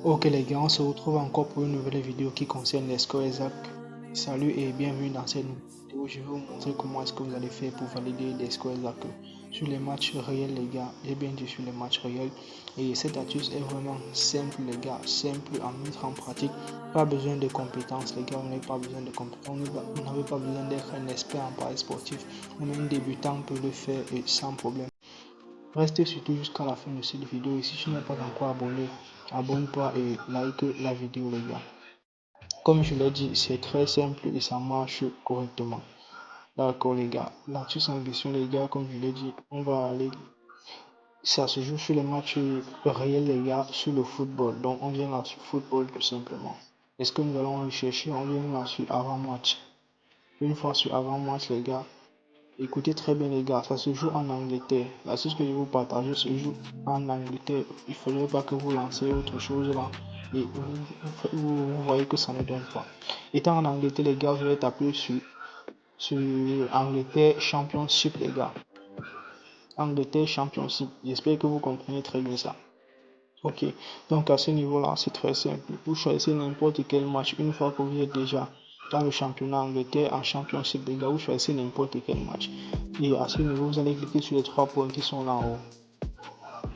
Ok les gars, on se retrouve encore pour une nouvelle vidéo qui concerne les scores exacts. Salut et bienvenue dans cette vidéo. Je vais vous montrer comment est-ce que vous allez faire pour valider les scores exacts sur les matchs réels les gars. J'ai bien dit sur les matchs réels. Et cette astuce est vraiment simple les gars, simple à mettre en pratique. Pas besoin de compétences les gars, on n'a pas besoin de compétences. Vous n'avez pas besoin d'être un expert en paris sportif. Même un débutant peut le faire et sans problème. Restez surtout jusqu'à la fin de cette vidéo et si tu n'es pas encore abonné, abonne-toi et like la vidéo les gars. Comme je l'ai dit, c'est très simple et ça marche correctement. D'accord les gars, l'astuce en question les gars, comme je l'ai dit, on va aller, ça se joue sur les matchs réels les gars, sur le football. Donc on vient là sur football tout simplement. Est-ce que nous allons rechercher, on vient là sur avant-match. Une fois sur avant-match les gars, écoutez très bien les gars, ça se joue en Angleterre. La chose que je vous partage se joue en Angleterre. Il ne faudrait pas que vous lancez autre chose là et vous voyez que ça ne donne pas. Étant en Angleterre les gars, vous allez taper sur Angleterre Championship les gars. Angleterre Championship. J'espère que vous comprenez très bien ça. Ok, donc à ce niveau-là, c'est très simple. Vous choisissez n'importe quel match une fois que vous êtes déjà dans le championnat Angleterre, en championship les gars, vous choisissez n'importe quel match. Et à ce niveau, vous allez cliquer sur les trois points qui sont là en haut.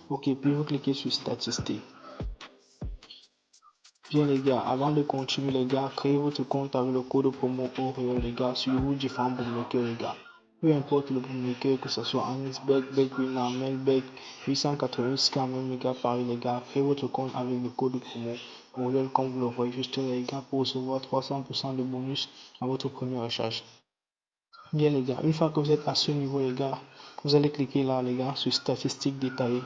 Ok, puis vous cliquez sur statistiques. Bien les gars, avant de continuer les gars, créez votre compte avec le code promo OREO les gars sur vos différents bookmakers les gars. Peu importe le bookmaker, que ce soit Anisbeck, Betwinner, Melbeck, 888 même les gars, pareil les gars, créez votre compte avec le code promo OREO comme vous le voyez juste là les gars pour recevoir 300% de bonus à votre première recharge. Bien les gars, une fois que vous êtes à ce niveau les gars, vous allez cliquer là les gars sur statistiques détaillées.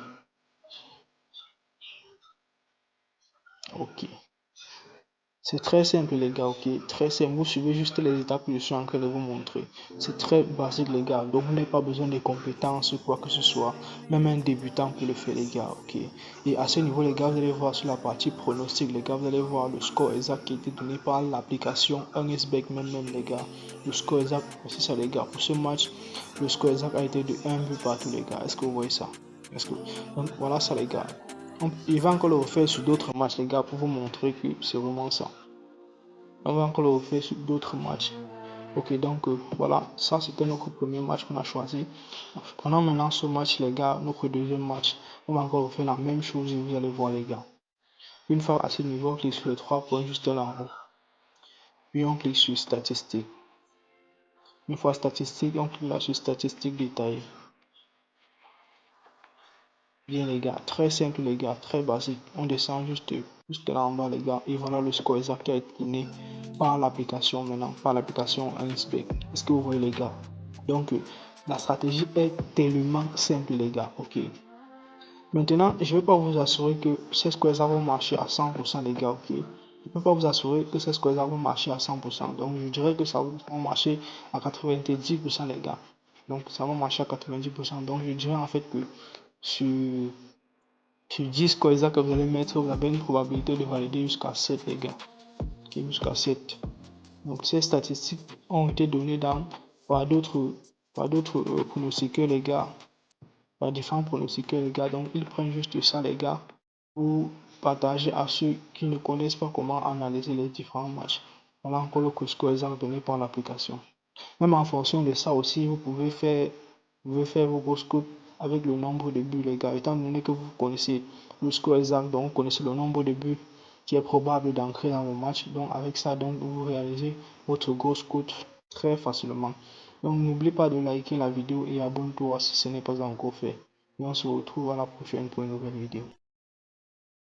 Ok. C'est très simple les gars, ok, très simple, vous suivez juste les étapes que je suis en train de vous montrer. C'est très basique les gars, donc vous n'avez pas besoin de compétences ou quoi que ce soit. Même un débutant peut le faire les gars, ok. Et à ce niveau les gars, vous allez voir sur la partie pronostic les gars, vous allez voir le score exact qui a été donné par l'application 1xBet même les gars. Le score exact, c'est ça les gars, pour ce match, le score exact a été de 1 but partout les gars, est-ce que vous voyez ça? Donc voilà ça les gars. Il va encore le refaire sur d'autres matchs les gars pour vous montrer que c'est vraiment ça. On va encore le refaire sur d'autres matchs. Ok, donc voilà, ça c'était notre premier match qu'on a choisi. Prenons maintenant ce match les gars, notre deuxième match. On va encore refaire la même chose et vous allez voir les gars. Une fois à ce niveau, on clique sur les trois points juste là en haut. Puis on clique sur statistiques. Une fois statistiques, on clique là sur statistiques détaillées. Bien les gars, très simple les gars, très basique. On descend juste là en bas les gars. Et voilà le score exact qui a été donné par l'application maintenant, par l'application Anisbeck. Est-ce que vous voyez les gars? Donc la stratégie est tellement simple les gars, ok. Maintenant, je ne vais pas vous assurer que ces scores exacts vont marcher à 100% les gars, ok. Je ne peux pas vous assurer que ces scores exacts vont marcher à 100%. Donc je dirais que ça va marcher à 90% les gars. Donc ça va marcher à 90%. Donc je dirais en fait que sur 10 scores exacts que vous allez mettre, vous avez une probabilité de valider jusqu'à 7 les gars. Okay, jusqu'à 7. Donc ces statistiques ont été données par d'autres pronostiqueurs les gars. Par différents pronostiqueurs les gars. Donc ils prennent juste ça les gars pour partager à ceux qui ne connaissent pas comment analyser les différents matchs. Voilà encore le score exact donné par l'application. Même en fonction de ça aussi, vous pouvez faire vos gros scores avec le nombre de buts, les gars. Étant donné que vous connaissez le score exact, donc vous connaissez le nombre de buts qui est probable d'entrer dans le match. Donc avec ça, donc vous réalisez votre gros score très facilement. Donc n'oubliez pas de liker la vidéo et abonne-toi si ce n'est pas encore fait. Et on se retrouve à la prochaine pour une nouvelle vidéo.